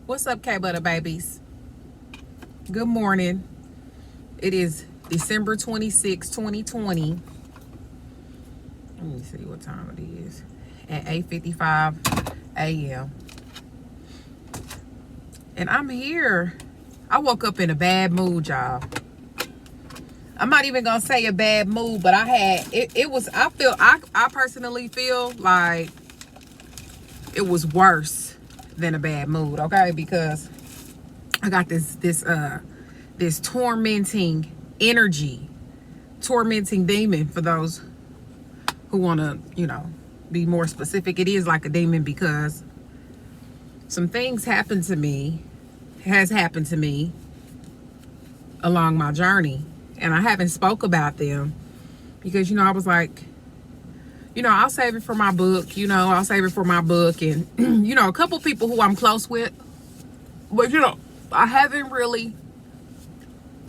What's up, K-Butter babies? Good morning. It is December 26, 2020. Let me see what time it is. At 8:55 a.m. And I'm here. I woke up in a bad mood, y'all. I'm not even gonna say a bad mood, but I personally feel like it was worse than a bad mood, okay? Because I got this tormenting energy, tormenting demon, for those who want to, be more specific. It is like a demon because some things has happened to me along my journey, and I haven't spoke about them because, I was like, I'll save it for my book, and, a couple people who I'm close with, but, I haven't really,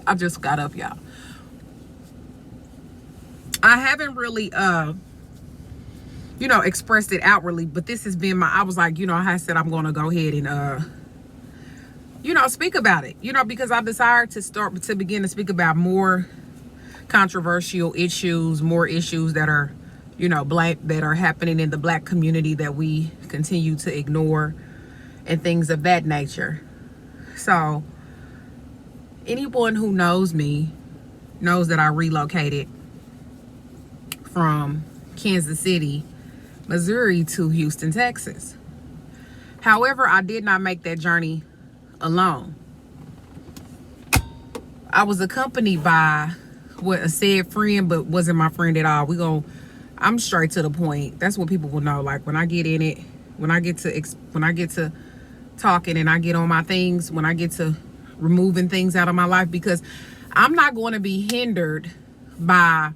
I just got up, y'all. I haven't really, expressed it outwardly, but this has been I was like, I said I'm going to go ahead and, speak about it, because I desired to begin to speak about more controversial issues, more issues that are, that are happening in the Black community that we continue to ignore and things of that nature. So anyone who knows me knows that I relocated from Kansas City, Missouri to Houston, Texas. However, I did not make that journey alone. I was accompanied by a said friend, but wasn't my friend at all. I'm straight to the point. That's what people will know. Like when I get in it, when I get to talking and I get on my things, when I get to removing things out of my life, because I'm not going to be hindered by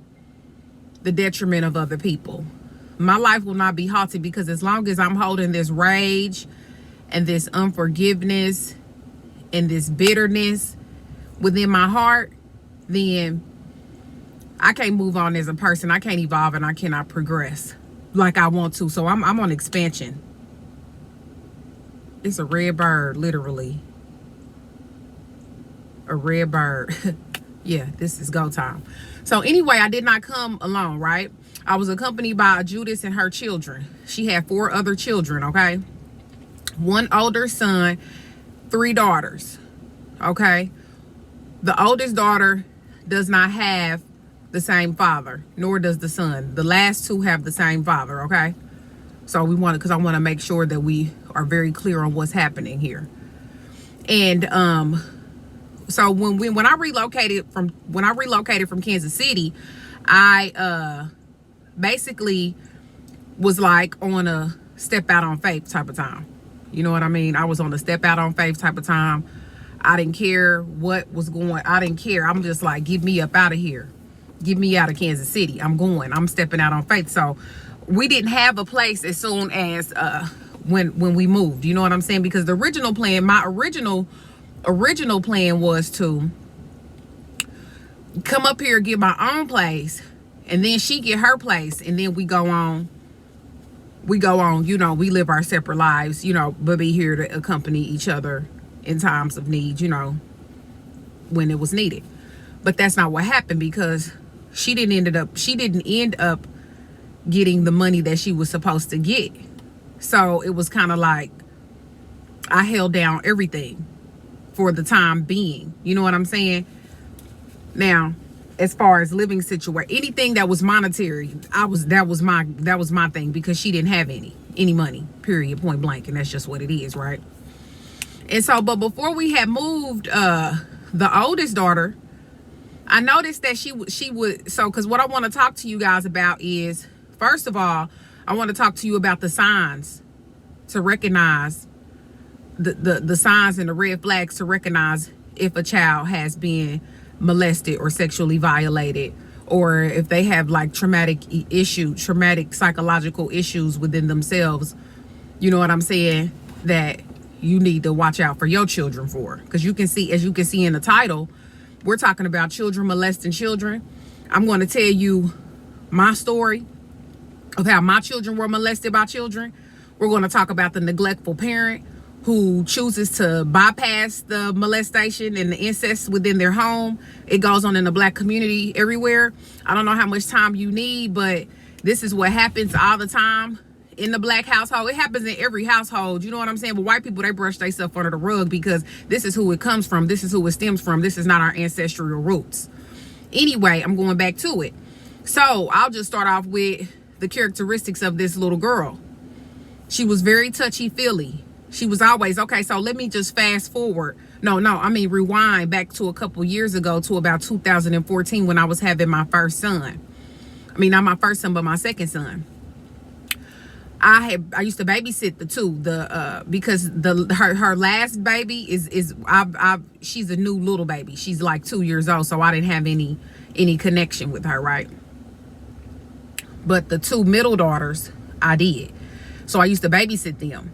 the detriment of other people. My life will not be halted, because as long as I'm holding this rage and this unforgiveness and this bitterness within my heart, then I can't move on as a person. I can't evolve and I cannot progress like I want to. So I'm on expansion. It's a red bird, literally. A red bird. Yeah, this is go time. So anyway, I did not come alone, right? I was accompanied by Judith and her children. She had 4 other children, okay? 1 older son, 3 daughters, okay? The oldest daughter does not have the same father, nor does the son. The last 2 have the same father, okay? So because I want to make sure that we are very clear on what's happening here. And so when I relocated from Kansas City, I basically was like on a step out on faith type of time. You know what I mean? I was on a step out on faith type of time. I didn't care what was going. I didn't care. I'm just like, get me up out of here. Get me out of Kansas City. I'm stepping out on faith. So we didn't have a place as soon as when we moved. You know what I'm saying? Because the original plan, my original plan was to come up here, get my own place, and then she get her place, and then we go on, we live our separate lives, but be here to accompany each other in times of need, when it was needed. But that's not what happened, because she didn't end up getting the money that she was supposed to get. So it was kind of like I held down everything for the time being. You know what I'm saying? Now, as far as living situation, anything that was monetary, that was my thing, because she didn't have any money, period, point blank. And that's just what it is, right? And so, but before we had moved, the oldest daughter, I noticed that she would, so, because what I want to talk to you guys about is, first of all, I want to talk to you about the signs to recognize the signs and the red flags to recognize if a child has been molested or sexually violated, or if they have like traumatic psychological issues within themselves. You know what I'm saying? That you need to watch out for your children for, because as you can see in the title, we're talking about children molesting children. I'm going to tell you my story of how my children were molested by children. We're going to talk about the neglectful parent who chooses to bypass the molestation and the incest within their home. It goes on in the black community everywhere. I don't know how much time you need, but this is what happens all the time in the black household. It happens in every household, you know what I'm saying? But white people, they brush themselves under the rug because this is who it comes from. This is who it stems from. This is not our ancestral roots. Anyway, I'm going back to it. So I'll just start off with the characteristics of this little girl. She was very touchy-feely. She was always, okay, so let me just fast forward. Rewind back to a couple years ago to about 2014 when I was having my first son. I mean, not my first son, but my second son. I used to babysit the two, because her last baby she's a new little baby. She's like 2 years old, so I didn't have any connection with her, right? But the two middle daughters, I did. So I used to babysit them.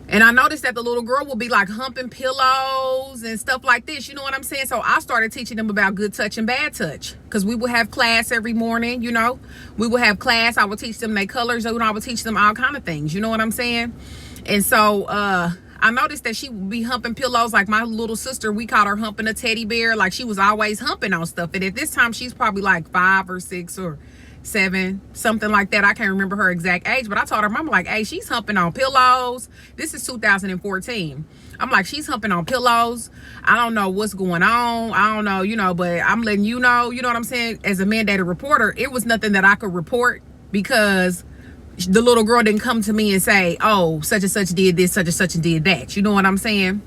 And I noticed that the little girl would be like humping pillows and stuff like this. You know what I'm saying? So I started teaching them about good touch and bad touch. Because we would have class every morning, you know. We would have class. I would teach them their colors. And I would teach them all kind of things. You know what I'm saying? And so I noticed that she would be humping pillows. Like my little sister, we called her humping a teddy bear. Like she was always humping on stuff. And at this time, she's probably like 5 or 6 or 7, something like that. I can't remember her exact age, but I told her, Mama, like, hey, she's humping on pillows. This is 2014. I'm like, she's humping on pillows. I don't know what's going on. I don't know, you know, but I'm letting you know what I'm saying? As a mandated reporter, it was nothing that I could report because the little girl didn't come to me and say, oh, such and such did this, such and such and did that. You know what I'm saying?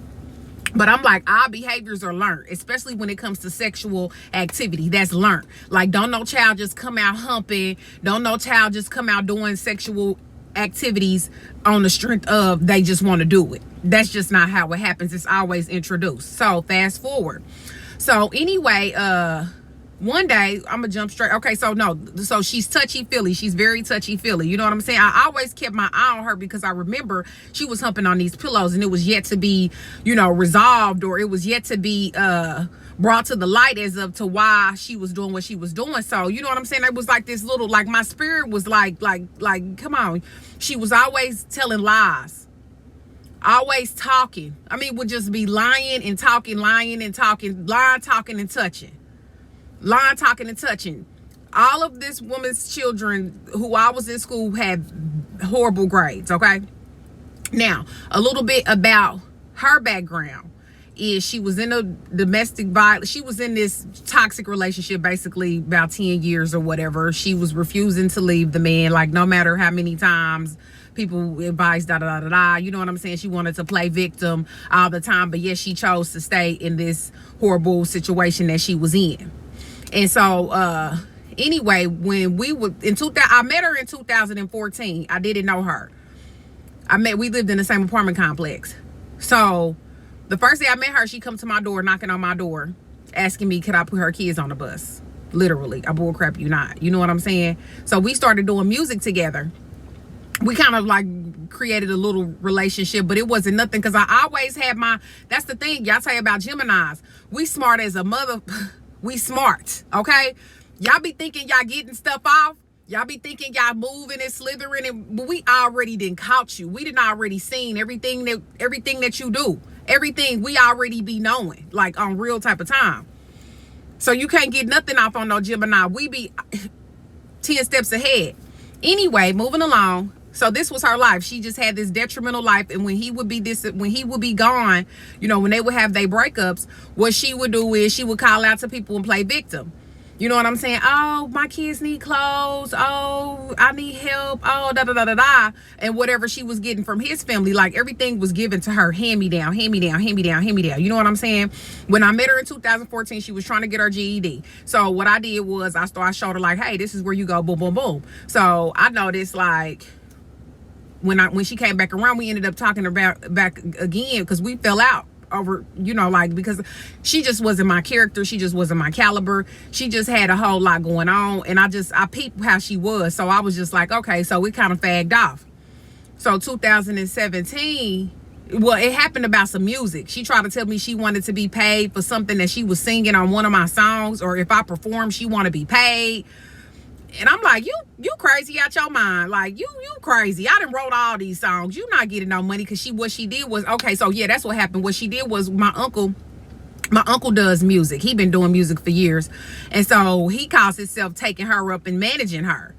But I'm like, our behaviors are learned, especially when it comes to sexual activity. That's learned. Like, don't no child just come out humping. Don't no child just come out doing sexual activities on the strength of they just want to do it. That's just not how it happens. It's always introduced. So fast forward. So anyway, one day I'm gonna jump straight. Okay, so she's touchy-feely. She's very touchy-feely. You know what I'm saying? I always kept my eye on her because I remember she was humping on these pillows and it was yet to be, you know, resolved, or it was yet to be brought to the light as of to why she was doing what she was doing. So, you know what I'm saying? It was like this little, like my spirit was like, come on. She was always telling lies. Always talking. I mean, would just be lying and talking, lying and talking, lying, talking and touching. Lying, talking, and touching. All of this woman's children who I was in school had horrible grades, okay? Now, a little bit about her background is she was in a domestic violence. She was in this toxic relationship basically about 10 years or whatever. She was refusing to leave the man, like no matter how many times people advised, da-da-da-da-da. You know what I'm saying? She wanted to play victim all the time, but yes, she chose to stay in this horrible situation that she was in. And so, anyway, when we were I met her in 2014. I didn't know her. We lived in the same apartment complex. So the first day I met her, she come to my door, knocking on my door, asking me, could I put her kids on the bus? Literally, I bull crap you not. You know what I'm saying? So we started doing music together. We kind of like created a little relationship, but it wasn't nothing because I always had that's the thing. Y'all tell you about Geminis. We smart as a mother. We smart, okay? Y'all be thinking y'all getting stuff off. Y'all be thinking y'all moving and slithering, but we already done caught you. We done already seen everything that you do. Everything we already be knowing, like on real type of time. So you can't get nothing off on no Gemini. We be 10 steps ahead. Anyway, moving along. So this was her life. She just had this detrimental life. And when he would be gone, you know, when they would have their breakups, what she would do is she would call out to people and play victim. You know what I'm saying? Oh, my kids need clothes. Oh, I need help. Oh, da-da-da-da-da. And whatever she was getting from his family, like everything was given to her. Hand me down, hand me down, hand me down, hand me down. You know what I'm saying? When I met her in 2014, she was trying to get her GED. So what I did was I showed her like, hey, this is where you go, boom, boom, boom. So I noticed like, when she came back around, we ended up talking about back again because we fell out over, you know, like because she just wasn't my character. She just wasn't my caliber. She just had a whole lot going on. And I peeped how she was. So I was just like, okay, so we kind of fagged off. So 2017, well, it happened about some music. She tried to tell me she wanted to be paid for something that she was singing on one of my songs, or if I performed, she wanted to be paid. And I'm like, you crazy out your mind. Like, you crazy. I done wrote all these songs. You not getting no money. Because what she did was, okay, so yeah, that's what happened. What she did was my uncle does music. He been doing music for years. And so he calls himself taking her up and managing her.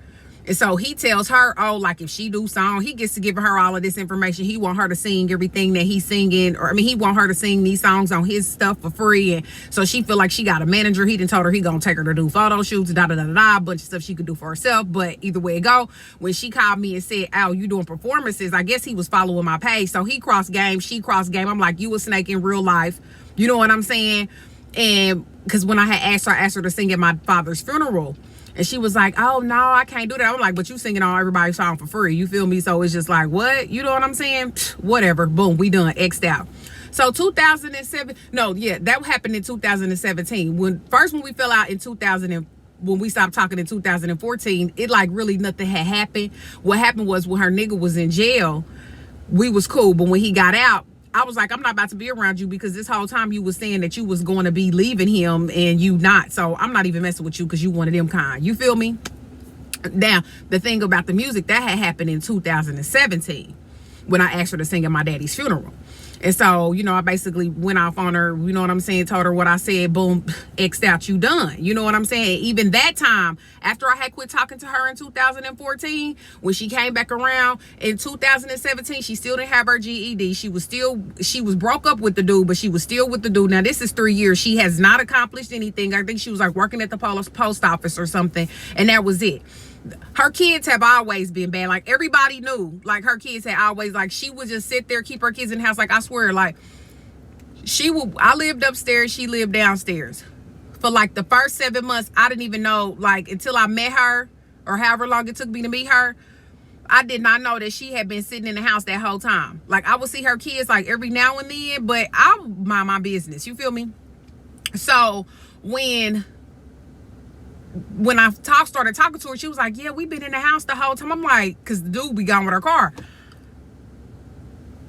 And so he tells her, oh, like if she do song, he gets to give her all of this information. He want her to sing everything that he's singing. Or, I mean, he want her to sing these songs on his stuff for free. And so she feel like she got a manager. He done told her he gonna take her to do photo shoots, a bunch of stuff she could do for herself. But either way it go, when she called me and said, oh, you doing performances, I guess he was following my page. So he crossed game, she crossed game. I'm like, you a snake in real life. You know what I'm saying? And because when I had asked her to sing at my father's funeral. And she was like, oh, no, I can't do that. I'm like, but you singing on everybody's song for free. You feel me? So it's just like, what? You know what I'm saying? Whatever. Boom. We done. X'd out. So 2007. No, yeah, that happened in 2017. When we fell out in 2000 when we stopped talking in 2014, it like really nothing had happened. What happened was when her nigga was in jail, we was cool. But when he got out, I was like, I'm not about to be around you because this whole time you was saying that you was going to be leaving him and you not. So I'm not even messing with you because you one of them kind. You feel me? Now, the thing about the music, that had happened in 2017 when I asked her to sing at my daddy's funeral. And so, you know, I basically went off on her, you know what I'm saying, told her what I said, boom, X'd out, you done. You know what I'm saying? Even that time, after I had quit talking to her in 2014, when she came back around in 2017, she still didn't have her GED. She was broke up with the dude, but she was still with the dude. Now, this is 3 years. She has not accomplished anything. I think she was like working at the post office or something, and that was it. Her kids have always been bad. Like, everybody knew, like, her kids had always, like, she would just sit there, keep her kids in the house. Like, I swear, like, I lived upstairs, she lived downstairs. For like the first 7 months, I didn't even know, like, until I met her, or however long it took me to meet her, I did not know that she had been sitting in the house that whole time. Like, I would see her kids like every now and then, but I mind my business. You feel me? So when I started talking to her, she was like, yeah, we've been in the house the whole time. I'm like, because the dude be gone with her car.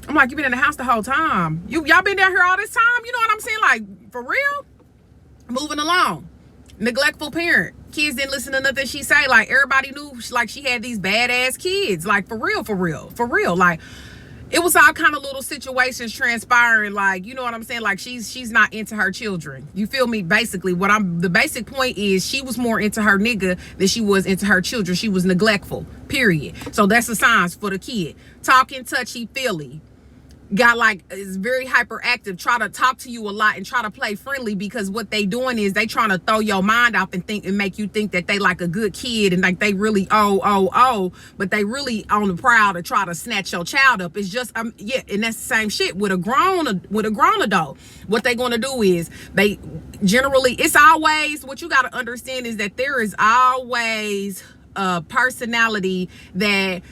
I'm like, you been in the house the whole time? Y'all been down here all this time? You know what I'm saying? Like, for real? Moving along. Neglectful parent. Kids didn't listen to nothing she say. Like, everybody knew, like, she had these badass kids. Like, for real. Like, it was all kind of little situations transpiring, like, you know what I'm saying? Like, she's not into her children. You feel me? Basically, the basic point is she was more into her nigga than she was into her children. She was neglectful, period. So that's the signs for the kid. Talking, touchy, feely. Got like, is very hyperactive, try to talk to you a lot and try to play friendly, because what they doing is they trying to throw your mind off and make you think that they like a good kid and like they really but they really on the prowl to try to snatch your child up. It's just yeah, and that's the same shit with a grown adult. What they gonna do is they generally, it's always, what you gotta understand is that there is always a personality that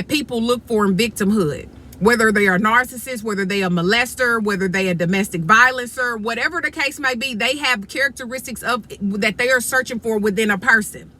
people look for in victimhood. Whether they are narcissists, whether they are molester, whether they are domestic violencer, whatever the case may be, they have characteristics of that they are searching for within a person.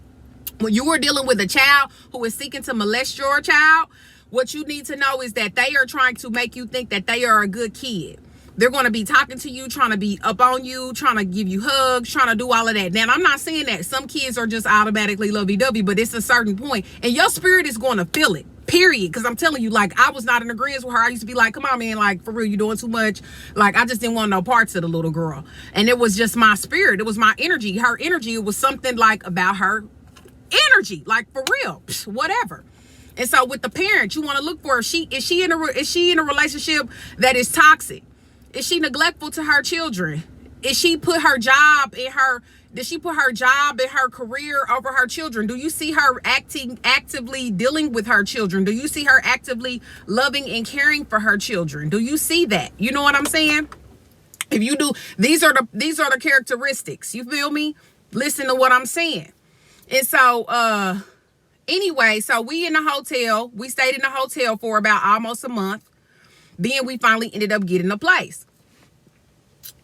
When you are dealing with a child who is seeking to molest your child, what you need to know is that they are trying to make you think that they are a good kid. They're going to be talking to you, trying to be up on you, trying to give you hugs, trying to do all of that. Now, I'm not saying that some kids are just automatically lovey-dovey, but it's a certain point, and your spirit is going to feel it. Period. Because I'm telling you, like, I was not in agreement with her. I used to be like, come on, man, like, for real, you doing too much. Like, I just didn't want no parts of the little girl. And it was just my spirit. It was my energy. Her energy, it was something like about her energy, like, for real, whatever. And so with the parent, you want to look for, is she in a relationship that is toxic? Is she neglectful to her children? Did she put her job in her career over her children? Do you see her actively dealing with her children? Do you see her actively loving and caring for her children? Do you see that? You know what I'm saying? If you do, these are the characteristics. You feel me? Listen to what I'm saying. And so anyway, so we in the hotel. We stayed in the hotel for about almost a month. Then we finally ended up getting a place.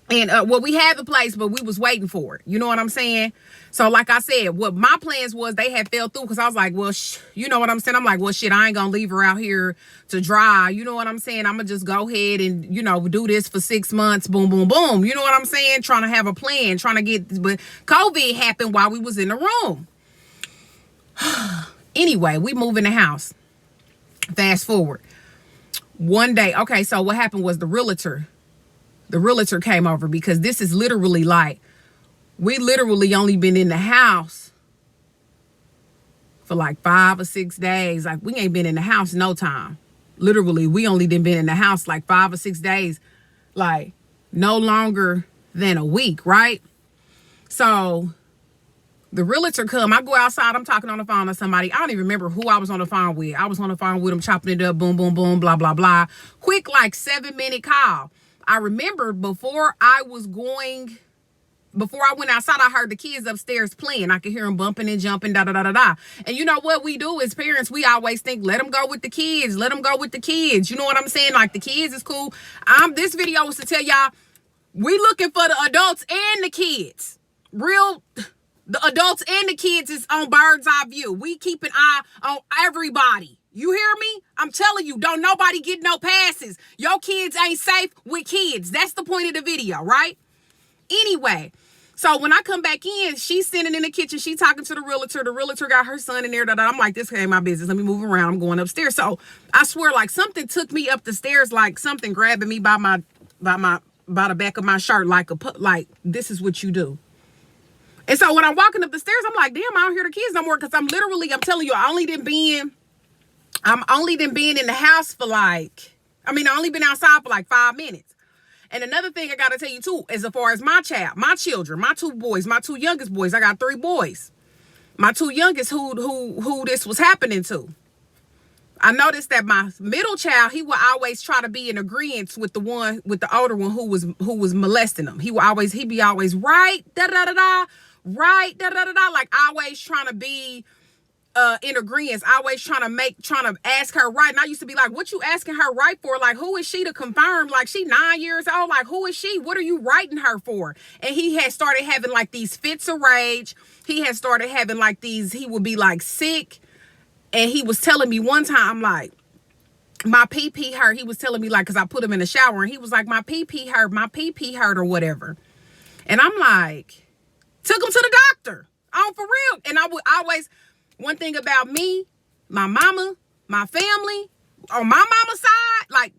And well, we had the place, but we was waiting for it. You know what I'm saying? So like I said, what my plans was, they had fell through, because I was like, well, you know what I'm saying? I'm like, well, shit, I ain't gonna leave her out here to dry. You know what I'm saying? I'm gonna just go ahead and, you know, do this for 6 months. Boom, boom, boom. You know what I'm saying? Trying to have a plan, trying to get, but COVID happened while we was in the room. Anyway, we move in the house. Fast forward. One day, okay, so what happened was the realtor came over, because this is literally like, we literally only been in the house for like 5 or 6 days. Like, we ain't been in the house no time. Literally, we only been in the house like 5 or 6 days, like no longer than a week, right? So the realtor come, I go outside, I'm talking on the phone to somebody. I don't even remember who I was on the phone with. I was on the phone with him, chopping it up, boom, boom, boom, blah, blah, blah. Quick, like 7-minute call. I remember before I went outside, I heard the kids upstairs playing. I could hear them bumping and jumping, da, da, da, da, da. And you know what we do as parents? We always think, let them go with the kids. Let them go with the kids. You know what I'm saying? Like, the kids is cool. This video was to tell y'all, we looking for the adults and the kids. The adults and the kids is on bird's eye view. We keep an eye on everybody. You hear me? I'm telling you, don't nobody get no passes. Your kids ain't safe with kids. That's the point of the video, right? Anyway, so when I come back in, she's sitting in the kitchen. She talking to the realtor. The realtor got her son in there. I'm like, this ain't my business. Let me move around. I'm going upstairs. So I swear, like, something took me up the stairs, like something grabbing me by the back of my shirt, like this is what you do. And so when I'm walking up the stairs, I'm like, damn, I don't hear the kids no more, because I'm telling you, I only been being in the house for I only been outside for like 5 minutes. And another thing I got to tell you too, is as far as my children, my 2 boys, my 2 youngest boys, I got 3 boys. My 2 youngest who this was happening to. I noticed that my middle child, he would always try to be in agreement with the older one who was molesting him. He be always right, da da da da, right, da da da da, like always trying to be in agreement, always trying to ask her right. And I used to be like, what you asking her right for? Like, who is she to confirm? Like, she 9 years old. Like, who is she? What are you writing her for? And he had started having like these fits of rage. He had started having like he would be like sick. And he was telling me one time, like, my pee hurt. He was telling me, like, because I put him in the shower, and he was like, my pee hurt or whatever. And I'm like, took him to the doctor. For real. And I would always, one thing about me, my mama, my family, on my mama's side, like,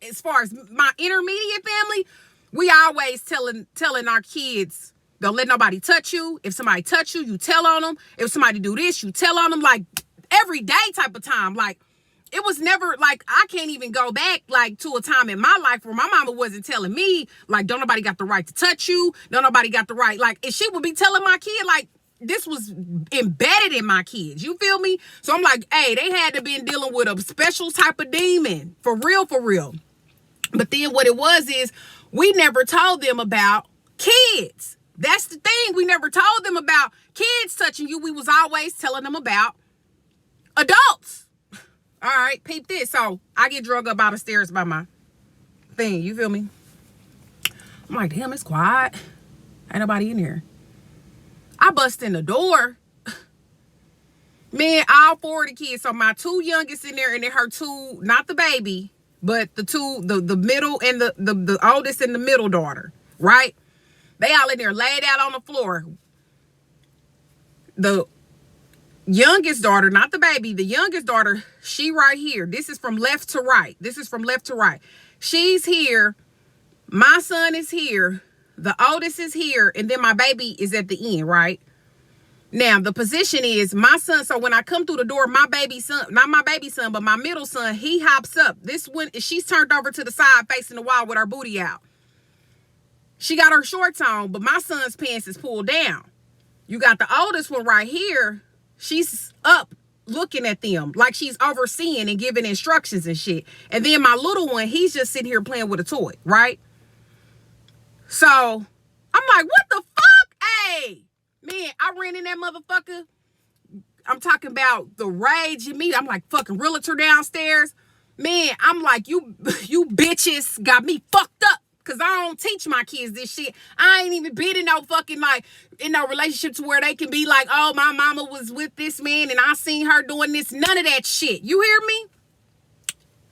as far as my intermediate family, we always telling our kids, don't let nobody touch you. If somebody touch you, you tell on them. If somebody do this, you tell on them. Like, every day type of time. Like, it was never like, I can't even go back like to a time in my life where my mama wasn't telling me, like, don't nobody got the right to touch you. Don't nobody got the right. Like, and she would be telling my kid, like, this was embedded in my kids. You feel me? So I'm like, hey, they had to be dealing with a special type of demon. For real, for real. But then what it was is, we never told them about kids. That's the thing. We never told them about kids touching you. We was always telling them about adults. All right, peep this. So I get drug up out of stairs by my thing. You feel me? I'm like, damn, it's quiet. Ain't nobody in here. I bust in the door. Man, all 4 of the kids. So my 2 youngest in there, and then her 2, not the baby, but the middle and the oldest and the middle daughter, right? They all in there laid out on the floor. The youngest daughter, not the baby, the youngest daughter, she right here. This is from left to right. She's here. My son is here. The oldest is here. And then my baby is at the end, right? Now, the position is my son. So when I come through the door, my baby son, not my baby son, but my middle son, he hops up. This one, she's turned over to the side facing the wall with her booty out. She got her shorts on, but my son's pants is pulled down. You got the oldest one right here. She's up looking at them like she's overseeing and giving instructions and shit. And then my little one, he's just sitting here playing with a toy, right? So I'm like, what the fuck? Hey, man, I ran in that motherfucker. I'm talking about the rage in me. I'm like, fucking realtor downstairs. Man, I'm like, you bitches got me fucked up. Cause I don't teach my kids this shit. I ain't even been in no fucking in no relationship to where they can be like, oh, my mama was with this man and I seen her doing this. None of that shit. You hear me?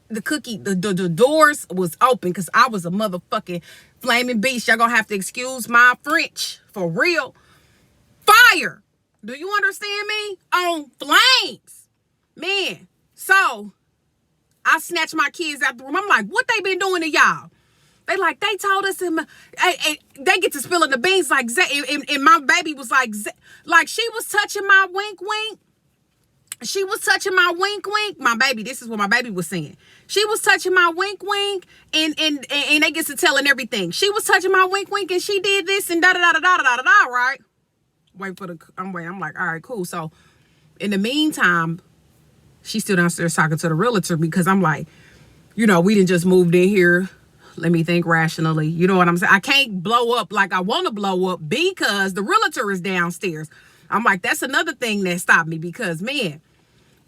The doors was open because I was a motherfucking flaming beast. Y'all gonna have to excuse my French. For real. Fire. Do you understand me? On flames. Man. So I snatched my kids out the room. I'm like, what they been doing to y'all? They like, they told us, they get to spilling the beans like, and my baby was like she was touching my wink wink. She was touching my wink wink. My baby, this is what my baby was saying. She was touching my wink wink, and they get to telling everything. She was touching my wink wink, and she did this and da da da da da da da da. Right? I'm like, all right, cool. So in the meantime, she's still downstairs talking to the realtor because I'm like, we didn't just moved in here. Let me think rationally. You know what I'm saying? I can't blow up like I want to blow up because the realtor is downstairs. I'm like, that's another thing that stopped me because, man,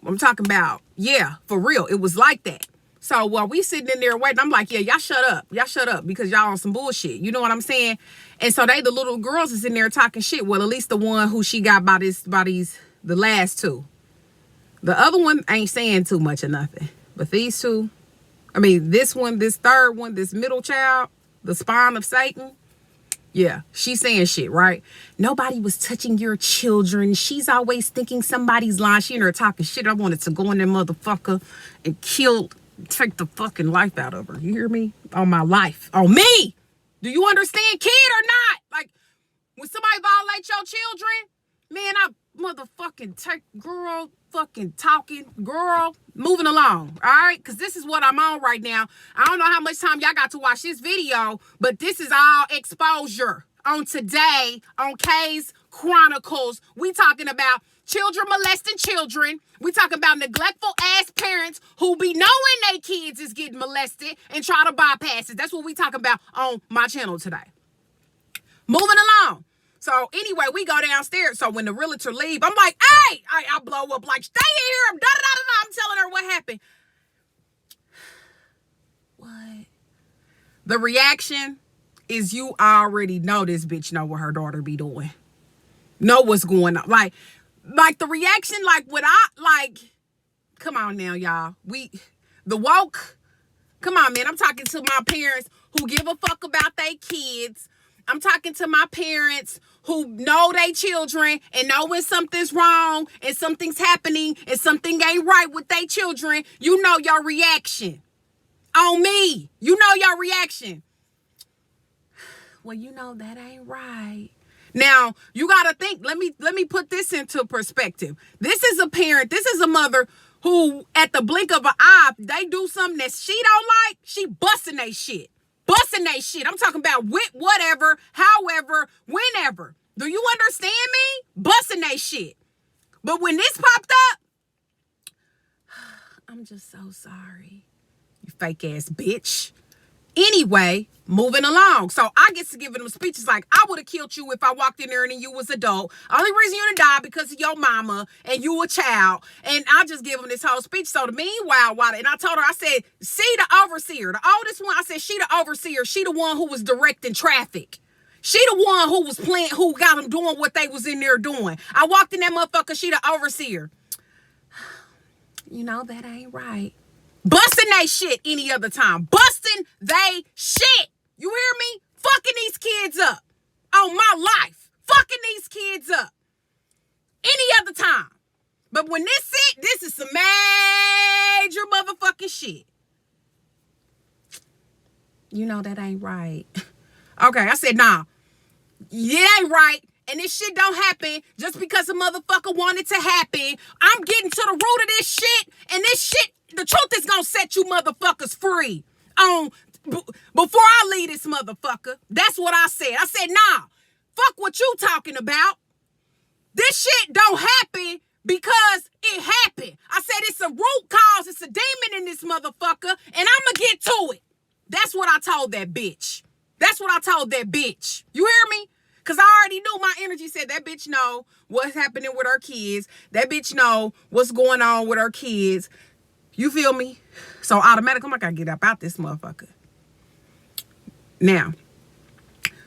I'm talking about, yeah, for real. It was like that. So while we sitting in there waiting, I'm like, yeah, y'all shut up. Y'all shut up because y'all on some bullshit. You know what I'm saying? And so the little girls is in there talking shit. Well, at least the one who she got by the last two. The other one ain't saying too much or nothing. But these two, this one, this third one, this middle child, the spawn of Satan. Yeah, she's saying shit, right? Nobody was touching your children. She's always thinking somebody's lying. She in there talking shit. I wanted to go in there motherfucker and take the fucking life out of her. You hear me? On my life. On me. Do you understand, kid, or not? Like, when somebody violates your children, man, I motherfucking take, girl, fucking talking, girl, moving along, all right? Because this is what I'm on right now. I don't know how much time y'all got to watch this video, but this is all exposure on today on Kae'z Chronicles. We talking about children molesting children. We talking about neglectful ass parents who be knowing they kids is getting molested and try to bypass it. That's what we talking about on my channel today. Moving along. So anyway, we go downstairs. So when the realtor leave, I'm like, hey, I blow up like, stay here. Da, da, da, da. I'm telling her what happened. What? The reaction is you already know this bitch know what her daughter be doing. Know what's going on. Like the reaction, come on now, y'all. The woke, come on, man. I'm talking to my parents who give a fuck about their kids. I'm talking to my parents who know they children and know when something's wrong and something's happening and something ain't right with their children. You know your reaction. On me. You know your reaction. Well, that ain't right. Now, you got to think, let me put this into perspective. This is a parent, this is a mother who at the blink of an eye, they do something that she don't like, she busting they shit. Busting they shit. I'm talking about with whatever, however, whenever. Do you understand me? Busting they shit. But when this popped up, I'm just so sorry. You fake ass bitch. Anyway, moving along. So I get to giving them speeches like, I would have killed you if I walked in there and you was adult. Only reason you didn't die because of your mama and you a child. And I just give them this whole speech. So the meanwhile, and I told her, I said, see the overseer, the oldest one. I said, she the overseer. She the one who was directing traffic. She the one who was playing, who got them doing what they was in there doing. I walked in that motherfucker. She the overseer. That ain't right. Busting they shit any other time. Busting they shit. You hear me? Fucking these kids up. On my life. Fucking these kids up. Any other time. But when this is some major motherfucking shit. That ain't right. Okay, I said, nah. It ain't right. And this shit don't happen just because a motherfucker wanted to happen. I'm getting to the root of this shit. And this shit, the truth is gonna set you motherfuckers free. Before I leave this motherfucker. That's what I said. I said, nah, fuck what you talking about. This shit don't happen because it happened. I said it's a root cause. It's a demon in this motherfucker. And I'ma get to it. That's what I told that bitch. That's what I told that bitch. You hear me? Because I already knew, my energy said that bitch know what's happening with her kids. That bitch know what's going on with her kids. You feel me? So automatically, I'm like, I gotta get up out this motherfucker. Now,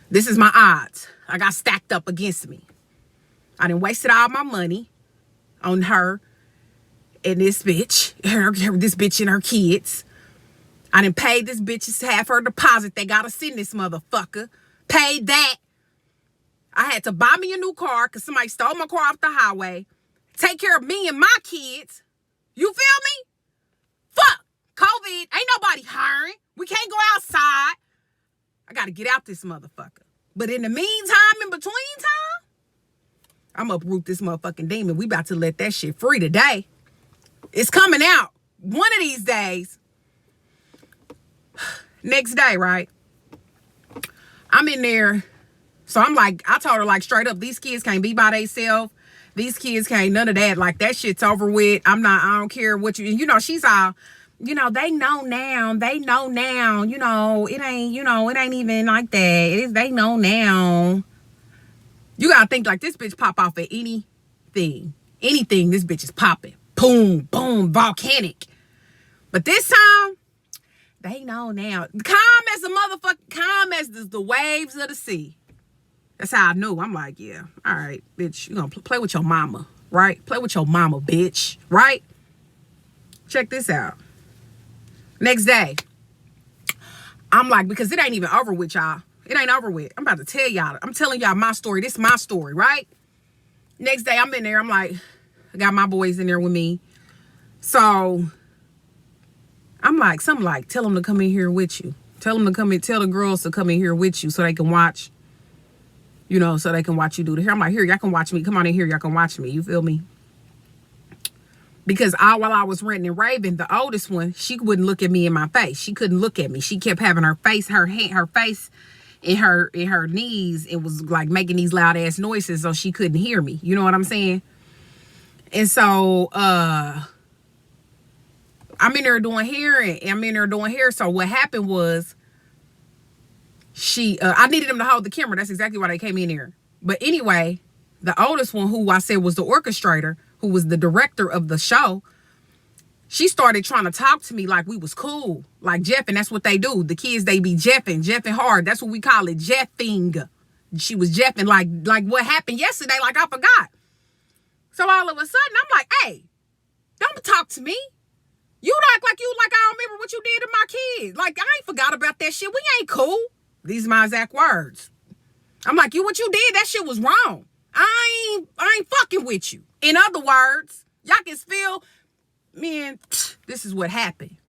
this is my odds. I got stacked up against me. I done wasted all my money on her and this bitch. This bitch and her kids. I done paid this bitch half her deposit. They gotta send this motherfucker. Paid that. I had to buy me a new car because somebody stole my car off the highway. Take care of me and my kids. You feel me? Fuck. COVID. Ain't nobody hiring. We can't go outside. I got to get out this motherfucker. But in the meantime, in between time, I'm uproot this motherfucking demon. We about to let that shit free today. It's coming out one of these days. Next day, right? I'm in there. So I'm like, I told her like straight up, these kids can't be by themselves. These kids can't, none of that. Like that shit's over with. I don't care what you know, she's all, you know, they know now. You know, it ain't even like that. They know now. You gotta think like this bitch pop off at anything. Anything, this bitch is popping. Boom, boom, volcanic. But this time, they know now. Calm as a motherfucker, calm as the waves of the sea. That's how I knew. I'm like, yeah, all right, bitch, you gonna play with your mama, right? Play with your mama, bitch, right? Check this out. Next day, I'm like, because it ain't even over with, y'all. It ain't over with. I'm about to tell y'all. I'm telling y'all my story. This is my story, right? Next day, I'm in there. I'm like, I got my boys in there with me. So I'm like, something like, tell them to come in here with you. Tell them to come in, tell the girls to come in here with you so they can watch, you know, so they can watch you do the hair. I'm like, here, y'all can watch me. Come on in here, y'all can watch me. You feel me? Because while I was ranting and raving, the oldest one, she wouldn't look at me in my face. She couldn't look at me. She kept having her face in her knees. It was like making these loud ass noises so she couldn't hear me. You know what I'm saying? And so I'm in there doing hair. So what happened was I needed them to hold the camera. That's exactly why they came in here. But anyway, the oldest one, who I said was the orchestrator, who was the director of the show, she started trying to talk to me like we was cool. Like Jeffing, that's what they do. The kids, they be Jeffing hard. That's what we call it, Jeffing. She was Jeffing like what happened yesterday, like I forgot. So all of a sudden, I'm like, hey, don't talk to me. You act like I don't remember what you did to my kids. Like, I ain't forgot about that shit. We ain't cool. These are my exact words. I'm like, what you did, that shit was wrong. I ain't fucking with you. In other words, y'all can feel, man, this is what happened.